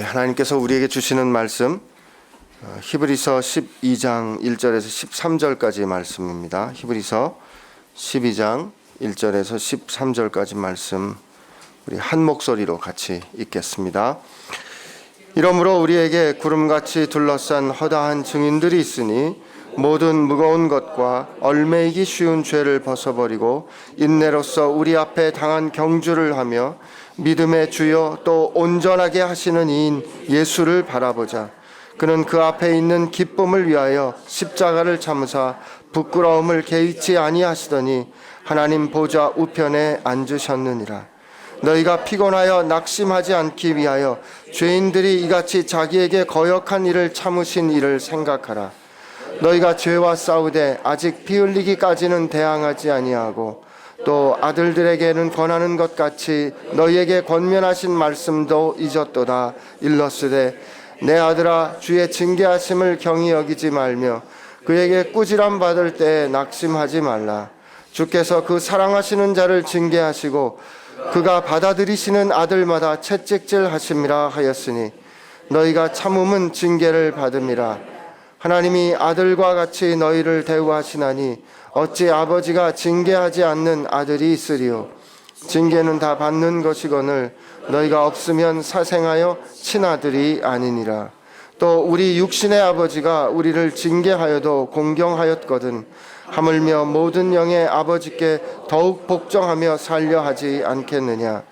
하나님께서 우리에게 주시는 말씀 히브리서 12장 1절에서 13절까지 말씀입니다. 히브리서 12장 1절에서 13절까지 말씀 우리 한 목소리로 같이 읽겠습니다. 이러므로 우리에게 구름같이 둘러싼 허다한 증인들이 있으니 모든 무거운 것과 얽매이기 쉬운 죄를 벗어버리고 인내로써 우리 앞에 당한 경주를 하며 믿음의 주요 또 온전하게 하시는 이인 예수를 바라보자. 그는 그 앞에 있는 기쁨을 위하여 십자가를 참으사 부끄러움을 개의치 아니하시더니 하나님 보좌 우편에 앉으셨느니라. 너희가 피곤하여 낙심하지 않기 위하여 죄인들이 이같이 자기에게 거역한 일을 참으신 일을 생각하라. 너희가 죄와 싸우되 아직 피 흘리기까지는 대항하지 아니하고 또 아들들에게는 권하는 것 같이 너희에게 권면하신 말씀도 잊었도다. 일렀으되 내 아들아 주의 징계하심을 경히 여기지 말며 그에게 꾸지람 받을 때에 낙심하지 말라. 주께서 그 사랑하시는 자를 징계하시고 그가 받아들이시는 아들마다 채찍질 하심이라 하였으니 너희가 참음은 징계를 받음이라. 하나님이 아들과 같이 너희를 대우하시나니 어찌 아버지가 징계하지 않는 아들이 있으리요. 징계는 다 받는 것이거늘 너희가 없으면 사생하여 친아들이 아니니라. 또 우리 육신의 아버지가 우리를 징계하여도 공경하였거든 하물며 모든 영의 아버지께 더욱 복종하며 살려 하지 않겠느냐.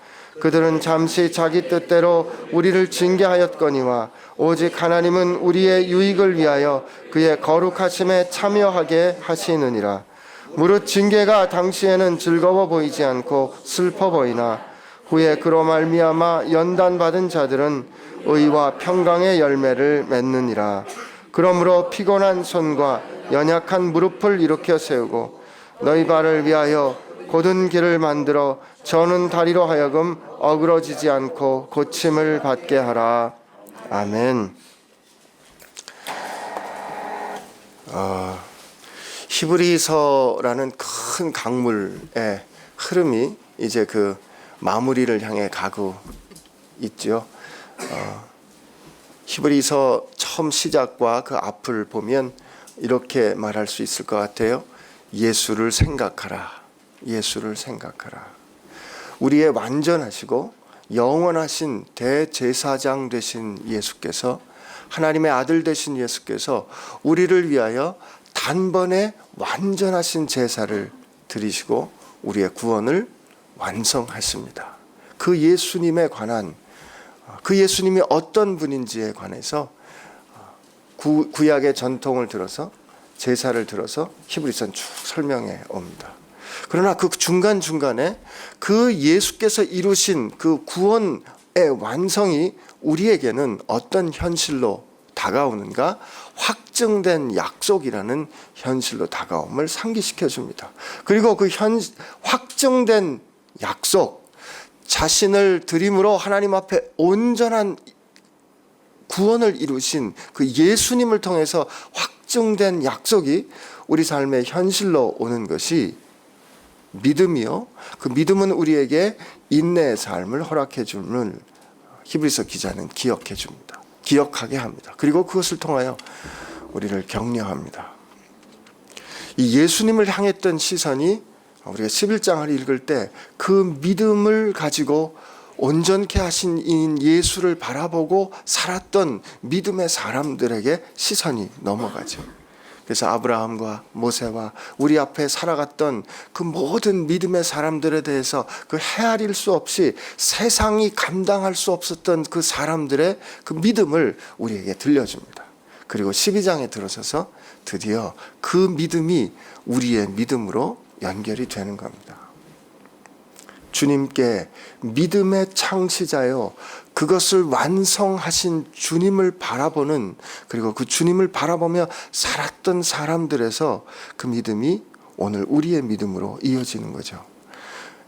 그들은 잠시 자기 뜻대로 우리를 징계하였거니와 오직 하나님은 우리의 유익을 위하여 그의 거룩하심에 참여하게 하시느니라. 무릇 징계가 당시에는 즐거워 보이지 않고 슬퍼 보이나 후에 그로 말미암아 연단받은 자들은 의와 평강의 열매를 맺느니라. 그러므로 피곤한 손과 연약한 무릎을 일으켜 세우고 너희 발을 위하여 곧은 길을 만들어 저는 다리로 하여금 어그러지지 않고 고침을 받게 하라. 아멘. 히브리서라는 큰 강물의 흐름이 이제 그 마무리를 향해 가고 있죠. 히브리서 처음 시작과 그 앞을 보면 이렇게 말할 수 있을 것 같아요. 예수를 생각하라. 예수를 생각하라. 우리의 완전하시고 영원하신 대제사장 되신 예수께서, 하나님의 아들 되신 예수께서 우리를 위하여 단번에 완전하신 제사를 드리시고 우리의 구원을 완성하십니다. 그 예수님에 관한, 그 예수님이 어떤 분인지에 관해서 구약의 전통을 들어서, 제사를 들어서 히브리서는 쭉 설명해 옵니다. 그러나 그 중간중간에 그 예수께서 이루신 그 구원의 완성이 우리에게는 어떤 현실로 다가오는가? 확증된 약속이라는 현실로 다가옴을 상기시켜 줍니다. 그리고 그 확증된 약속, 자신을 드림으로 하나님 앞에 온전한 구원을 이루신 그 예수님을 통해서 확증된 약속이 우리 삶의 현실로 오는 것이 믿음이요. 그 믿음은 우리에게 인내의 삶을 허락해 주는 히브리서 기자는 기억해 줍니다. 기억하게 합니다. 그리고 그것을 통하여 우리를 격려합니다. 이 예수님을 향했던 시선이 우리가 11장을 읽을 때 그 믿음을 가지고 온전케 하신 이인 예수를 바라보고 살았던 믿음의 사람들에게 시선이 넘어가죠. 그래서 아브라함과 모세와 우리 앞에 살아갔던 그 모든 믿음의 사람들에 대해서 그 헤아릴 수 없이 세상이 감당할 수 없었던 그 사람들의 그 믿음을 우리에게 들려줍니다. 그리고 12장에 들어서서 드디어 그 믿음이 우리의 믿음으로 연결이 되는 겁니다. 주님께 믿음의 창시자요, 그것을 완성하신 주님을 바라보는, 그리고 그 주님을 바라보며 살았던 사람들에서 그 믿음이 오늘 우리의 믿음으로 이어지는 거죠.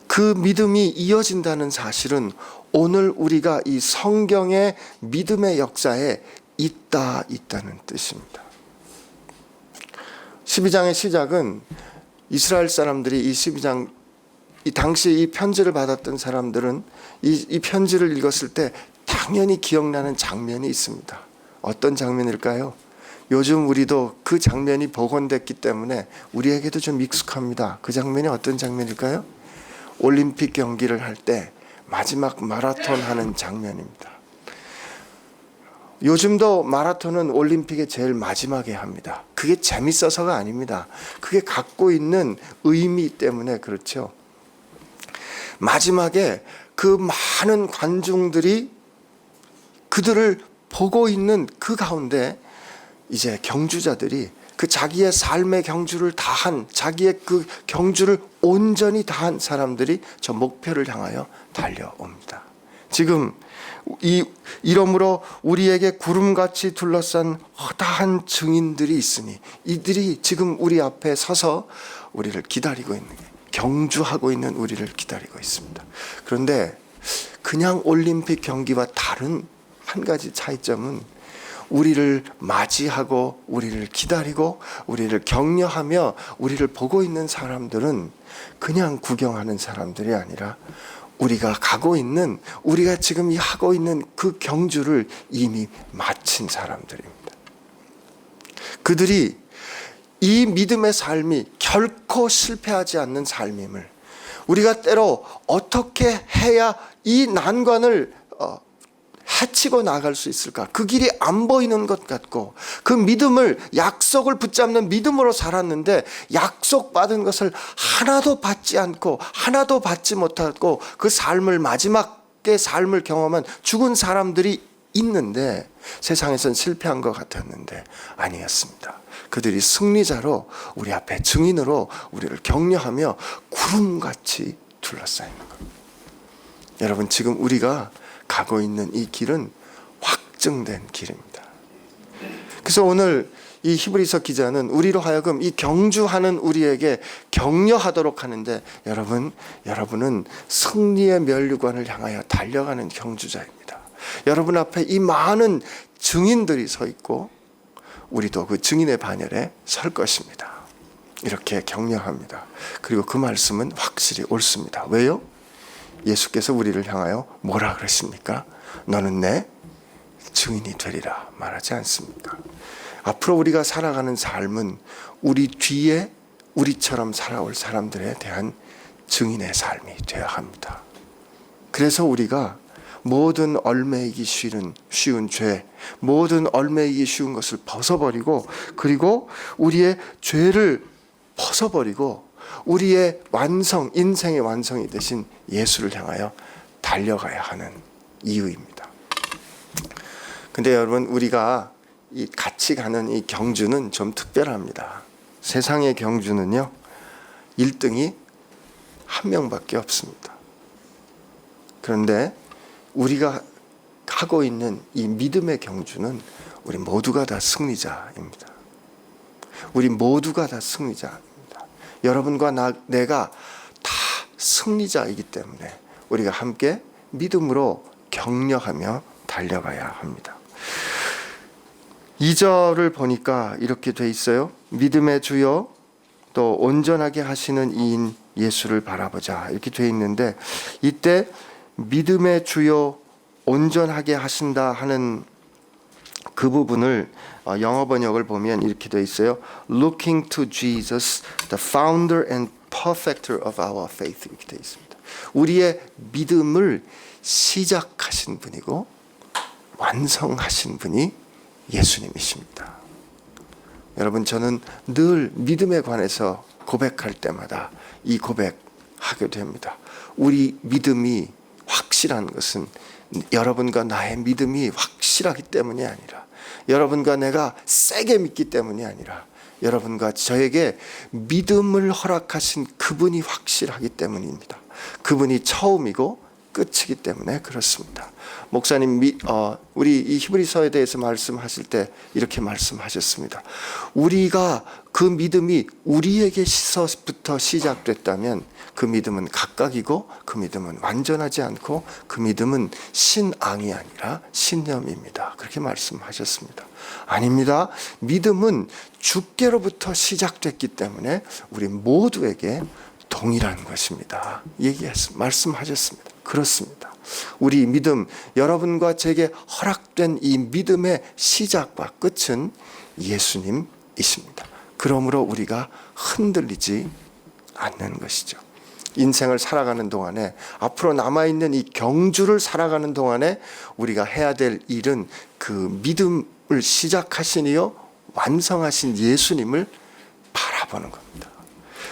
그 믿음이 이어진다는 사실은 오늘 우리가 이 성경의 믿음의 역사에 있다는 뜻입니다. 12장의 시작은 이스라엘 사람들이 이 12장, 이 당시 이 편지를 받았던 사람들은 이 편지를 읽었을 때 다 당연히 기억나는 장면이 있습니다. 어떤 장면일까요? 요즘 우리도 그 장면이 복원됐기 때문에 우리에게도 좀 익숙합니다. 그 장면이 어떤 장면일까요? 올림픽 경기를 할 때 마지막 마라톤 하는 장면입니다. 요즘도 마라톤은 올림픽의 제일 마지막에 합니다. 그게 재밌어서가 아닙니다. 그게 갖고 있는 의미 때문에 그렇죠. 마지막에 그 많은 관중들이 그들을 보고 있는 그 가운데 이제 경주자들이 그 자기의 삶의 경주를 다한, 자기의 그 경주를 온전히 다한 사람들이 저 목표를 향하여 달려옵니다. 지금 이러므로 우리에게 구름같이 둘러싼 허다한 증인들이 있으니 이들이 지금 우리 앞에 서서 우리를 기다리고 있는, 경주하고 있는 우리를 기다리고 있습니다. 그런데 그냥 올림픽 경기와 다른 한 가지 차이점은 우리를 맞이하고 우리를 기다리고 우리를 격려하며 우리를 보고 있는 사람들은 그냥 구경하는 사람들이 아니라 우리가 가고 있는, 우리가 지금 하고 있는 그 경주를 이미 마친 사람들입니다. 그들이 이 믿음의 삶이 결코 실패하지 않는 삶임을, 우리가 때로 어떻게 해야 이 난관을 헤치고 나갈 수 있을까? 그 길이 안 보이는 것 같고 그 믿음을, 약속을 붙잡는 믿음으로 살았는데 약속받은 것을 하나도 받지 않고 하나도 받지 못하고 그 삶을, 마지막의 삶을 경험한 죽은 사람들이 있는데 세상에선 실패한 것 같았는데 아니었습니다. 그들이 승리자로 우리 앞에 증인으로 우리를 격려하며 구름같이 둘러싸이는 겁니다. 여러분, 지금 우리가 가고 있는 이 길은 확증된 길입니다. 그래서 오늘 이 히브리서 기자는 우리로 하여금 이 경주하는 우리에게 격려하도록 하는데, 여러분은 승리의 면류관을 향하여 달려가는 경주자입니다. 여러분 앞에 이 많은 증인들이 서 있고 우리도 그 증인의 반열에 설 것입니다. 이렇게 격려합니다. 그리고 그 말씀은 확실히 옳습니다. 왜요? 예수께서 우리를 향하여 뭐라 그러십니까? 너는 내 증인이 되리라 말하지 않습니까? 앞으로 우리가 살아가는 삶은 우리 뒤에 우리처럼 살아올 사람들에 대한 증인의 삶이 되어야 합니다. 그래서 우리가 모든 얽매이기 쉬운 죄, 모든 얽매이기 쉬운 것을 벗어버리고, 그리고 우리의 죄를 벗어버리고 우리의 완성, 인생의 완성이 되신 예수를 향하여 달려가야 하는 이유입니다. 근데 여러분, 우리가 같이 가는 이 경주는 좀 특별합니다. 세상의 경주는요, 1등이 한 명밖에 없습니다. 그런데 우리가 하고 있는 이 믿음의 경주는 우리 모두가 다 승리자입니다. 우리 모두가 다 승리자입니다. 여러분과 내가 다 승리자이기 때문에 우리가 함께 믿음으로 격려하며 달려가야 합니다. 2절을 보니까 이렇게 돼 있어요. 믿음의 주요 또 온전하게 하시는 이인 예수를 바라보자, 이렇게 돼 있는데, 이때 믿음의 주요 온전하게 하신다 하는 그 부분을 영어 번역을 보면 이렇게 돼 있어요. Looking to Jesus, the founder and perfecter of our faith, 이렇게 돼 있습니다. 우리의 믿음을 시작하신 분이고 완성하신 분이 예수님이십니다. 여러분, 저는 늘 믿음에 관해서 고백할 때마다 이 고백하게 됩니다. 우리 믿음이 확실한 것은 여러분과 나의 믿음이 확실하기 때문이 아니라, 여러분과 내가 세게 믿기 때문이 아니라, 여러분과 저에게 믿음을 허락하신 그분이 확실하기 때문입니다. 그분이 처음이고 끝이기 때문에 그렇습니다. 목사님, 우리 이 히브리서에 대해서 말씀하실 때 이렇게 말씀하셨습니다. 우리가 그 믿음이 우리에게서부터 시작됐다면 그 믿음은 각각이고 그 믿음은 완전하지 않고 그 믿음은 신앙이 아니라 신념입니다. 그렇게 말씀하셨습니다. 아닙니다. 믿음은 주께로부터 시작됐기 때문에 우리 모두에게 동일한 것입니다. 말씀하셨습니다. 그렇습니다. 우리 믿음, 여러분과 제게 허락된 이 믿음의 시작과 끝은 예수님이십니다. 그러므로 우리가 흔들리지 않는 것이죠. 인생을 살아가는 동안에, 앞으로 남아있는 이 경주를 살아가는 동안에 우리가 해야 될 일은 그 믿음을 시작하신 이요 완성하신 예수님을 바라보는 겁니다.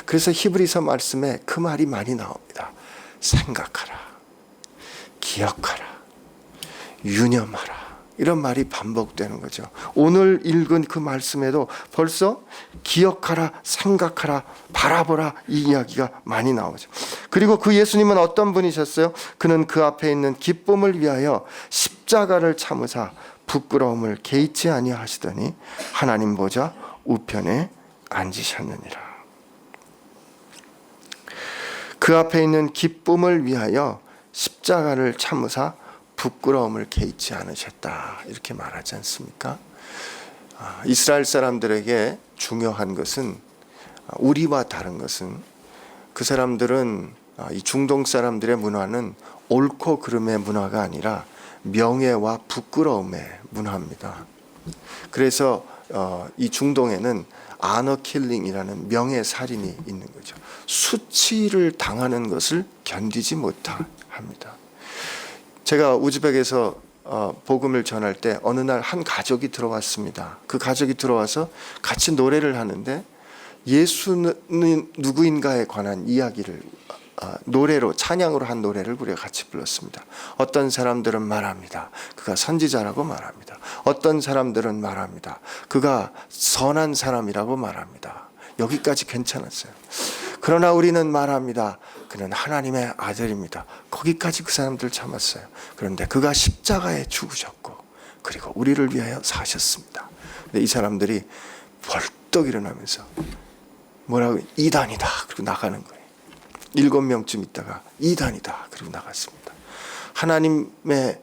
그래서 히브리서 말씀에 그 말이 많이 나옵니다. 생각하라, 기억하라, 유념하라, 이런 말이 반복되는 거죠. 오늘 읽은 그 말씀에도 벌써 기억하라, 생각하라, 바라보라, 이 이야기가 많이 나오죠. 그리고 그 예수님은 어떤 분이셨어요? 그는 그 앞에 있는 기쁨을 위하여 십자가를 참으사 부끄러움을 개의치 아니하시더니 하나님 보좌 우편에 앉으셨느니라. 그 앞에 있는 기쁨을 위하여 십자가를 참으사 부끄러움을 개의치 않으셨다, 이렇게 말하지 않습니까? 이스라엘 사람들에게 중요한 것은, 우리와 다른 것은, 그 사람들은, 이 중동 사람들의 문화는 옳고 그름의 문화가 아니라 명예와 부끄러움의 문화입니다. 그래서 이 중동에는 아너 킬링이라는 명예살인이 있는 거죠. 수치를 당하는 것을 견디지 못합니다. 제가 우즈벡에서 복음을 전할 때 어느 날 한 가족이 들어왔습니다. 그 가족이 들어와서 같이 노래를 하는데 예수는 누구인가에 관한 이야기를 노래로, 찬양으로 한 노래를 우리가 같이 불렀습니다. 어떤 사람들은 말합니다, 그가 선지자라고 말합니다. 어떤 사람들은 말합니다, 그가 선한 사람이라고 말합니다. 여기까지 괜찮았어요. 그러나 우리는 말합니다, 그는 하나님의 아들입니다. 거기까지 그 사람들 참았어요. 그런데 그가 십자가에 죽으셨고 그리고 우리를 위하여 사셨습니다. 근데 이 사람들이 벌떡 일어나면서 뭐라고, 이단이다, 그리고 나가는 거예요. 7명쯤 있다가 이단이다, 그리고 나갔습니다. 하나님의,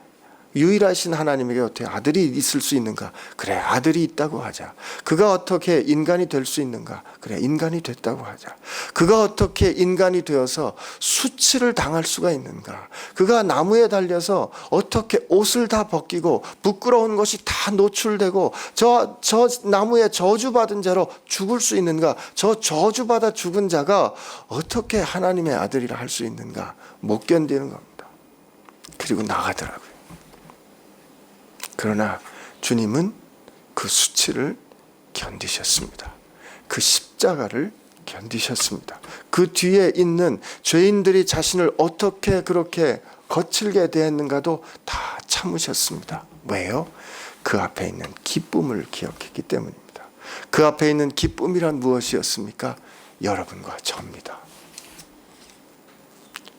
유일하신 하나님에게 어떻게 아들이 있을 수 있는가? 그래, 아들이 있다고 하자. 그가 어떻게 인간이 될 수 있는가? 그래, 인간이 됐다고 하자. 그가 어떻게 인간이 되어서 수치를 당할 수가 있는가? 그가 나무에 달려서 어떻게 옷을 다 벗기고 부끄러운 것이 다 노출되고 저 나무에 저주받은 자로 죽을 수 있는가? 저 저주받아 죽은 자가 어떻게 하나님의 아들이라 할 수 있는가? 못 견디는 겁니다. 그리고 나가더라고요. 그러나 주님은 그 수치를 견디셨습니다. 그 십자가를 견디셨습니다. 그 뒤에 있는 죄인들이 자신을 어떻게 그렇게 거칠게 대했는가도 다 참으셨습니다. 왜요? 그 앞에 있는 기쁨을 기억했기 때문입니다. 그 앞에 있는 기쁨이란 무엇이었습니까? 여러분과 저입니다.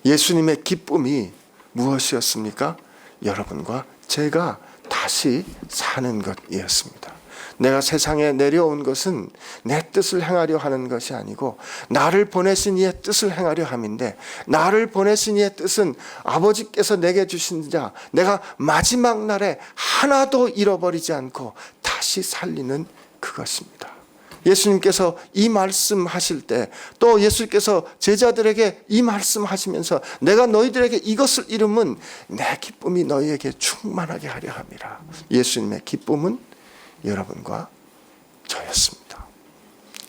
예수님의 기쁨이 무엇이었습니까? 여러분과 제가 다시 사는 것이었습니다. 내가 세상에 내려온 것은 내 뜻을 행하려 하는 것이 아니고 나를 보내신 이의 뜻을 행하려 함인데, 나를 보내신 이의 뜻은 아버지께서 내게 주신 자, 내가 마지막 날에 하나도 잃어버리지 않고 다시 살리는 그것입니다. 예수님께서 이 말씀 하실 때, 또 예수님께서 제자들에게 이 말씀 하시면서 내가 너희들에게 이것을 이루면 내 기쁨이 너희에게 충만하게 하려 함이라. 예수님의 기쁨은 여러분과 저였습니다.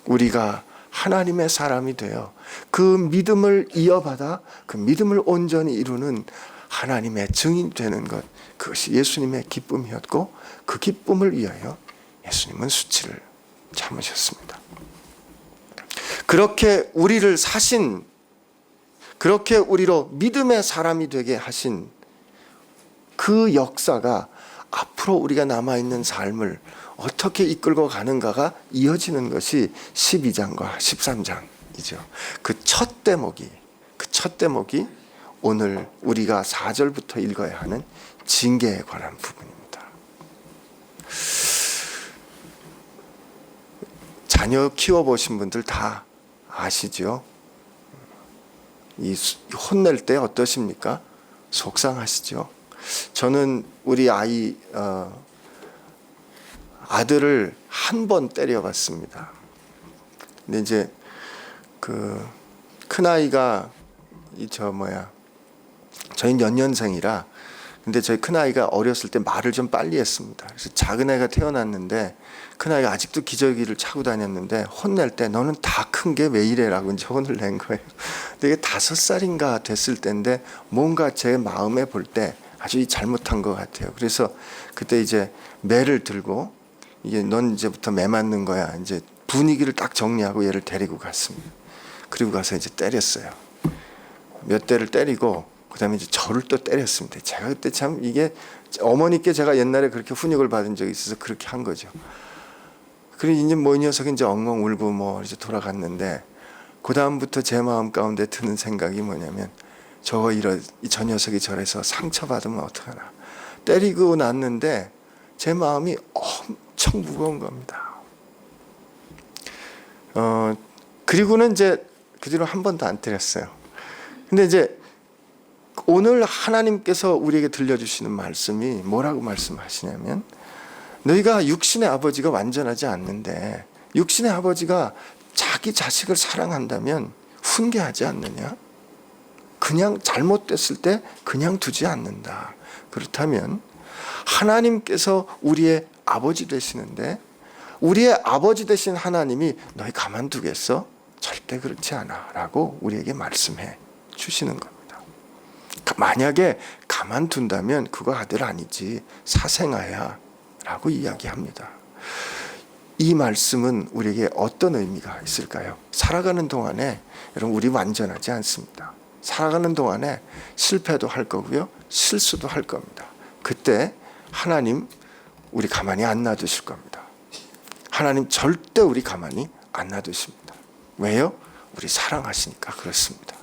우리가 하나님의 사람이 되어 그 믿음을 이어받아 그 믿음을 온전히 이루는 하나님의 증인이 되는 것, 그것이 예수님의 기쁨이었고, 그 기쁨을 위하여 예수님은 수치를 참으셨습니다. 그렇게 우리를 사신, 그렇게 우리로 믿음의 사람이 되게 하신 그 역사가 앞으로 우리가 남아있는 삶을 어떻게 이끌고 가는가가 이어지는 것이 12장과 13장이죠. 그 첫 대목이 오늘 우리가 4절부터 읽어야 하는 징계에 관한 부분입니다. 자녀 키워보신 분들 다 아시죠? 혼낼 때 어떠십니까? 속상하시죠? 저는 우리 아들을 한 번 때려봤습니다. 근데 이제 그 큰아이가 저희는 연년생이라, 근데 저희 큰아이가 어렸을 때 말을 좀 빨리 했습니다. 그래서 작은 애가 태어났는데 큰아이가 아직도 기저귀를 차고 다녔는데 혼낼 때 너는 다 큰 게 왜 이래라고 이제 혼을 낸 거예요. 근데 이게 5살인가 됐을 때인데 뭔가 제 마음에 볼 때 아주 잘못한 것 같아요. 그래서 그때 이제 매를 들고 이게 넌 이제부터 매 맞는 거야. 이제 분위기를 딱 정리하고 얘를 데리고 갔습니다. 그리고 가서 이제 때렸어요. 몇 대를 때리고 그다음에 이제 저를 또 때렸습니다. 제가 그때 참 이게 어머니께 제가 옛날에 그렇게 훈육을 받은 적이 있어서 그렇게 한 거죠. 그리고 이제 뭐 이 녀석이 이제 엉엉 울고 뭐 이제 돌아갔는데 그 다음부터 제 마음 가운데 드는 생각이 뭐냐면 저 녀석이 저래서 상처받으면 어떡하나. 때리고 났는데 제 마음이 엄청 무거운 겁니다. 그리고는 이제 그 뒤로 한 번도 안 때렸어요. 근데 이제 오늘 하나님께서 우리에게 들려주시는 말씀이 뭐라고 말씀하시냐면 너희가 육신의 아버지가 완전하지 않는데 육신의 아버지가 자기 자식을 사랑한다면 훈계하지 않느냐? 그냥 잘못됐을 때 그냥 두지 않는다. 그렇다면 하나님께서 우리의 아버지 되시는데 우리의 아버지 되신 하나님이 너희 가만두겠어? 절대 그렇지 않아 라고 우리에게 말씀해 주시는 겁니다. 만약에 가만둔다면 그거 아들 아니지 사생아야 라고 이야기합니다. 이 말씀은 우리에게 어떤 의미가 있을까요? 살아가는 동안에 여러분 우리 완전하지 않습니다. 살아가는 동안에 실패도 할 거고요. 실수도 할 겁니다. 그때 하나님 우리 가만히 안 놔두실 겁니다. 하나님 절대 우리 가만히 안 놔두십니다. 왜요? 우리 사랑하시니까 그렇습니다.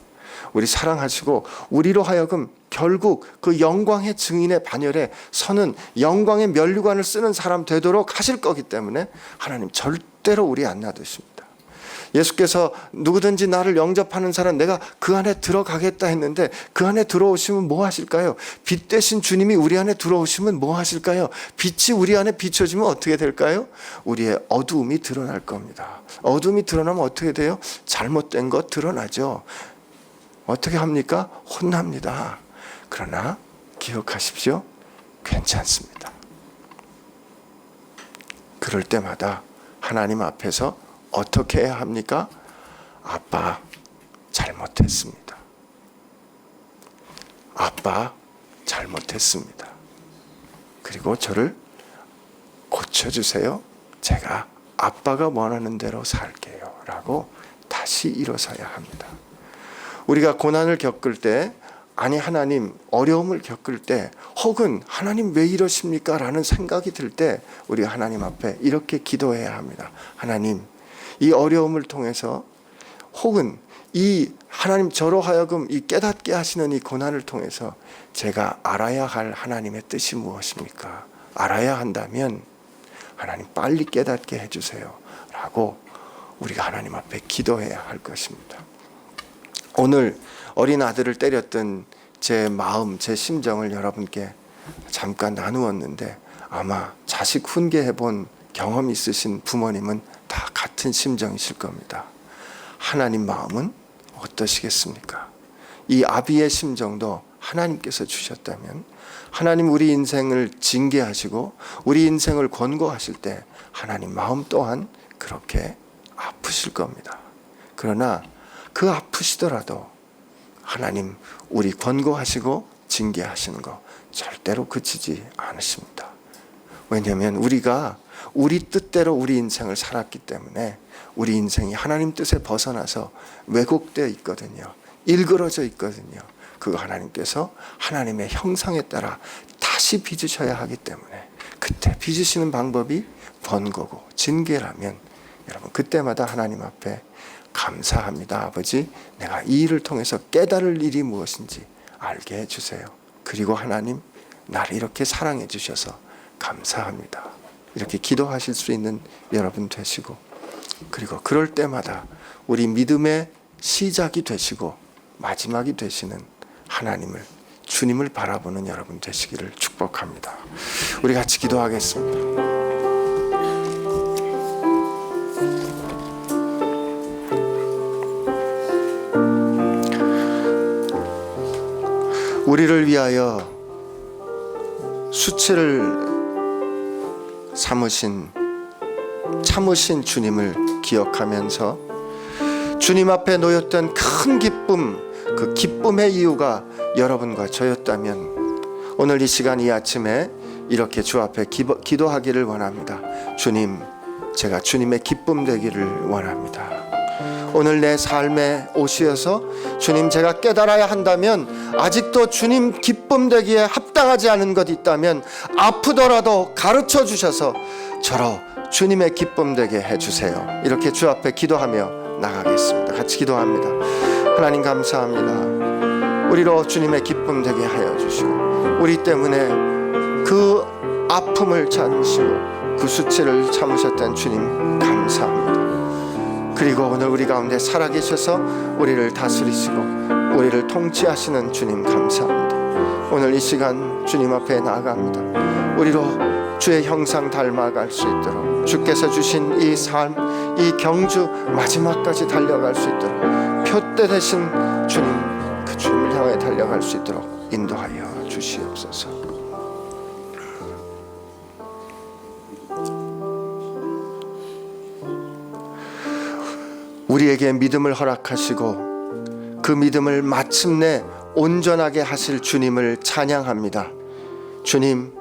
우리 사랑하시고 우리로 하여금 결국 그 영광의 증인의 반열에 서는 영광의 면류관을 쓰는 사람 되도록 하실 거기 때문에 하나님 절대로 우리 안 놔두십니다. 예수께서 누구든지 나를 영접하는 사람 내가 그 안에 들어가겠다 했는데 그 안에 들어오시면 뭐 하실까요? 빛 되신 주님이 우리 안에 들어오시면 뭐 하실까요? 빛이 우리 안에 비춰지면 어떻게 될까요? 우리의 어두움이 드러날 겁니다. 어두움이 드러나면 어떻게 돼요? 잘못된 것 드러나죠. 어떻게 합니까? 혼납니다. 그러나 기억하십시오. 괜찮습니다. 그럴 때마다 하나님 앞에서 어떻게 해야 합니까? 아빠, 잘못했습니다. 아빠, 잘못했습니다. 그리고 저를 고쳐주세요. 제가 아빠가 원하는 대로 살게요. 라고 다시 일어서야 합니다. 우리가 고난을 겪을 때 아니 하나님 어려움을 겪을 때 혹은 하나님 왜 이러십니까? 라는 생각이 들 때 우리가 하나님 앞에 이렇게 기도해야 합니다. 하나님 이 어려움을 통해서 혹은 이 하나님 저로 하여금 이 깨닫게 하시는 이 고난을 통해서 제가 알아야 할 하나님의 뜻이 무엇입니까? 알아야 한다면 하나님 빨리 깨닫게 해주세요. 라고 우리가 하나님 앞에 기도해야 할 것입니다. 오늘 어린 아들을 때렸던 제 마음, 제 심정을 여러분께 잠깐 나누었는데 아마 자식 훈계해본 경험이 있으신 부모님은 다 같은 심정이실 겁니다. 하나님 마음은 어떠시겠습니까? 이 아비의 심정도 하나님께서 주셨다면 하나님 우리 인생을 징계하시고 우리 인생을 권고하실 때 하나님 마음 또한 그렇게 아프실 겁니다. 그러나 그 아프시더라도 하나님 우리 권고하시고 징계하시는 거 절대로 그치지 않으십니다. 왜냐하면 우리가 우리 뜻대로 우리 인생을 살았기 때문에 우리 인생이 하나님 뜻에 벗어나서 왜곡되어 있거든요. 일그러져 있거든요. 그거 하나님께서 하나님의 형상에 따라 다시 빚으셔야 하기 때문에 그때 빚으시는 방법이 번거고 징계라면 여러분 그때마다 하나님 앞에 감사합니다. 아버지 내가 이 일을 통해서 깨달을 일이 무엇인지 알게 해주세요. 그리고 하나님 나를 이렇게 사랑해 주셔서 감사합니다. 이렇게 기도하실 수 있는 여러분 되시고 그리고 그럴 때마다 우리 믿음의 시작이 되시고 마지막이 되시는 하나님을 주님을 바라보는 여러분 되시기를 축복합니다. 우리 같이 기도하겠습니다. 우리를 위하여 수치를 참으신 주님을 기억하면서 주님 앞에 놓였던 큰 기쁨, 그 기쁨의 이유가 여러분과 저였다면 오늘 이 시간 이 아침에 이렇게 주 앞에 기도하기를 원합니다. 주님, 제가 주님의 기쁨 되기를 원합니다. 오늘 내 삶에 오시어서 주님, 제가 깨달아야 한다면, 아직도 주님 기쁨 되기에 합당하지 않은 것 있다면 아프더라도 가르쳐 주셔서 저로 주님의 기쁨 되게 해주세요. 이렇게 주 앞에 기도하며 나가겠습니다. 같이 기도합니다. 하나님 감사합니다. 우리로 주님의 기쁨 되게 하여 주시고, 우리 때문에 그 아픔을 참으시고 그 수치를 참으셨던 주님 감사합니다. 그리고 오늘 우리 가운데 살아계셔서 우리를 다스리시고 우리를 통치하시는 주님 감사합니다. 오늘 이 시간 주님 앞에 나아갑니다. 우리로 주의 형상 닮아갈 수 있도록, 주께서 주신 이 삶, 이 경주 마지막까지 달려갈 수 있도록, 표대 되신 주님, 그 주님을 향해 달려갈 수 있도록 인도하여 주시옵소서. 우리에게 믿음을 허락하시고 그 믿음을 마침내 온전하게 하실 주님을 찬양합니다. 주님,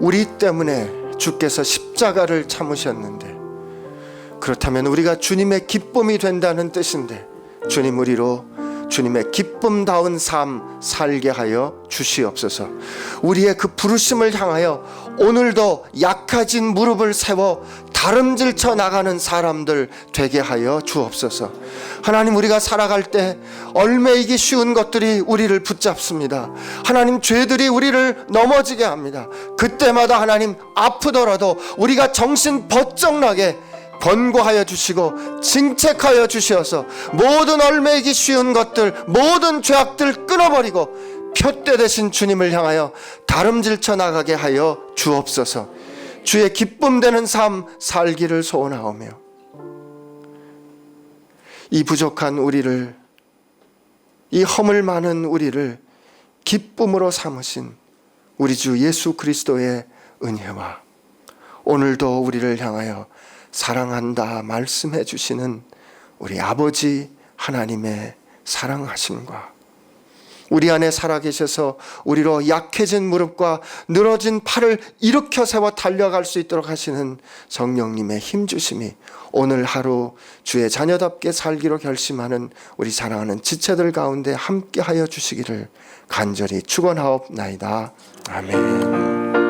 우리 때문에 주께서 십자가를 참으셨는데, 그렇다면 우리가 주님의 기쁨이 된다는 뜻인데, 주님, 우리로 주님의 기쁨다운 삶 살게 하여 주시옵소서. 우리의 그 부르심을 향하여 오늘도 약해진 무릎을 세워 다름질쳐 나가는 사람들 되게 하여 주옵소서. 하나님, 우리가 살아갈 때 얼매이기 쉬운 것들이 우리를 붙잡습니다. 하나님, 죄들이 우리를 넘어지게 합니다. 그때마다 하나님, 아프더라도 우리가 정신 번쩍 나게 권고하여 주시고 징책하여 주셔서 모든 얼매이기 쉬운 것들, 모든 죄악들 끊어버리고 표대 되신 주님을 향하여 다름질쳐 나가게 하여 주옵소서. 주의 기쁨 되는 삶 살기를 소원하오며, 이 부족한 우리를, 이 허물 많은 우리를 기쁨으로 삼으신 우리 주 예수 그리스도의 은혜와 오늘도 우리를 향하여 사랑한다 말씀해 주시는 우리 아버지 하나님의 사랑하심과 우리 안에 살아계셔서 우리로 약해진 무릎과 늘어진 팔을 일으켜 세워 달려갈 수 있도록 하시는 성령님의 힘주심이 오늘 하루 주의 자녀답게 살기로 결심하는 우리 사랑하는 지체들 가운데 함께하여 주시기를 간절히 축원하옵나이다. 아멘.